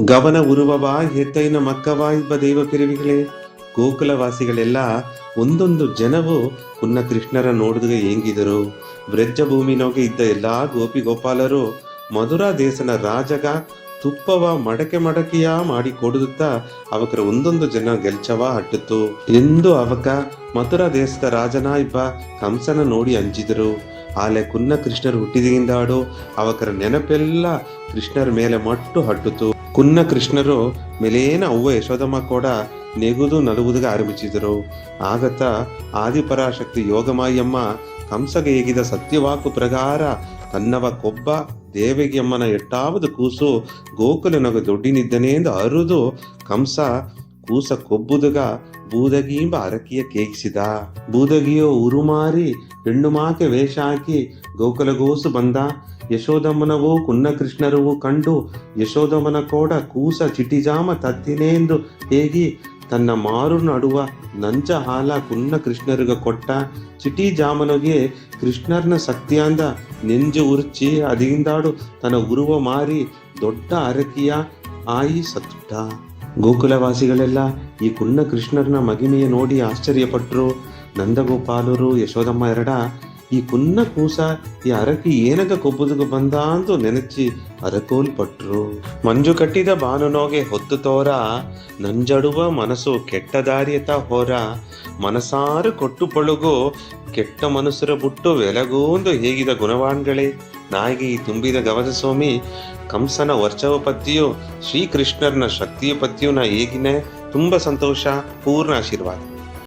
ಗವನ ಉರುವವ ಹೆತ್ತೈನ ಮಕ್ಕವ ಇಬ್ಬ ದೇವ ಪಿರಿವಿಗಳೇ. ಗೋಕುಲವಾಸಿಗಳೆಲ್ಲ ಒಂದೊಂದು ಜನವು ಪುನ್ನ ಕೃಷ್ಣರ ನೋಡಿದ್ರೆ ಹೆಂಗಿದರು. ಬ್ರಜ ಭೂಮಿನೋಗೆ ಇದ್ದ ಎಲ್ಲಾ ಗೋಪಿ ಗೋಪಾಲರು ಮಧುರಾ ದೇಶನ ರಾಜಗ ತುಪ್ಪವ ಮಡಕೆ ಮಡಕೆಯ ಮಾಡಿ ಕೊಡುತ್ತಾ ಅವಕರ ಒಂದೊಂದು ಜನ ಗೆಲ್ಚವ ಹಟ್ಟಿತು ಎಂದು ಅವಕ ಮಥುರಾ ದೇಶದ ರಾಜನ ಇಬ್ಬ ಕಂಸನ ನೋಡಿ ಅಂಜಿದರು. ಆಲೆ ಕುನ್ನ ಕೃಷ್ಣರು ಹುಟ್ಟಿದಿಂದಾಡು ಅವಕರ ನೆನಪೆಲ್ಲ ಕೃಷ್ಣರ ಮೇಲೆ ಮಟ್ಟು ಹಟ್ಟಿತು. ಕುನ್ನ ಕೃಷ್ಣರು ಮೇಲೇನ ಅವ್ವ ಯಶೋದಮ್ಮ ಕೂಡ ನೆಗುದು ನಲುವುದಗ ಆರಂಭಿಸಿದರು. ಆಗತ ಆದಿಪರಾಶಕ್ತಿ ಯೋಗಮಾಯಮ್ಮ ಕಂಸಗೆ ಹೇಗಿದ ಸತ್ಯವಾಕು ಪ್ರಕಾರ ತನ್ನವ ಕೊಬ್ಬ ದೇವಗಿಯಮ್ಮನ ಎಟ್ಟಾவது ಕೂಸು ಗೋಕುಲನಗ ದೊಡ್ಡಿನಿದ್ದನೆಂದು ಅರುದು ಕಂಸ ಕೂಸ ಕೊಬ್ಬುದಗ ಬೂದಗಿಂಬ ಅರಕಿಯ ಕೇಗಿಸಿದ. ಬೂದಗಿಯೋ ಉರುಮಾರಿ ಹೆಣ್ಣು ಮಾಕೆ ವೇಷ ಹಾಕಿ ಗೋಕುಲಗೋಸು ಬಂದ. ಯಶೋದಮ್ಮನವೂ ಕುನ್ನ ಕೃಷ್ಣರವೂ ಕಂಡು ಯಶೋದಮ್ಮನ ಕೋಡ ಕೂಸ ಚಿಟಿಜಾಮ ತತ್ತಿನೇಂದು ಹೇಗಿ ತನ್ನ ಮಾರು ನಡುವ ನಂಜ ಹಾಲ ಕುನ್ನ ಕೃಷ್ಣರಿಗ ಕೊಟ್ಟ. ಚಿಟಿ ಜಾಮನಿಗೆ ಕೃಷ್ಣರ್ನ ಸತ್ಯಾಂದ ನೆಂಜು ಉರ್ಚಿ ಅದಿಂದಾಡು ತನ್ನ ಉರುವ ಮಾರಿ ದೊಡ್ಡ ಅರಕಿಯ ಆಯಿ ಸತ್ತುಟ. ಗೋಕುಲವಾಸಿಗಳೆಲ್ಲ ಈ ಕುನ್ನ ಕೃಷ್ಣರ್ನ ಮಗಿಮೆಯ ನೋಡಿ ಆಶ್ಚರ್ಯಪಟ್ರು. ನಂದಗೋಪಾಲರು ಯಶೋದಮ್ಮ ಎರಡ ಈ ಕುನ್ನ ಕೂಸ ಈ ಅರಕಿ ಏನಗ ಕೊಬ್ಬುದಗ ಬಂದ ಅಂದು ನೆನಚಿ ಅರಕೋಲ್ಪಟ್ರು. ಮಂಜು ಕಟ್ಟಿದ ಬಾನುನೋಗೆ ಹೊತ್ತು ತೋರ ನಂಜಡುವ ಮನಸ್ಸು ಕೆಟ್ಟ ದಾರಿಯತ ಹೋರ. ಮನಸಾರು ಕೊಟ್ಟು ಪಳುಗು ಕೆಟ್ಟ ಮನುಷ್ಯರ ಬುಟ್ಟು ವೆಲಗೂಂದು ಹೇಗಿದ ಗುಣವಾನ್ಗಳೇ. ನಾಯಿಗೆ ತುಂಬಿದ ಗವದ ಸ್ವಾಮಿ ಕಂಸನ ವರ್ಷವ ಪತ್ತಿಯು ಶ್ರೀಕೃಷ್ಣರ್ನ ಶಕ್ತಿಯ ಪತ್ತಿಯು ನಾ ಹೇಗಿನೇ ತುಂಬ ಸಂತೋಷ. ಪೂರ್ಣ ಆಶೀರ್ವಾದ.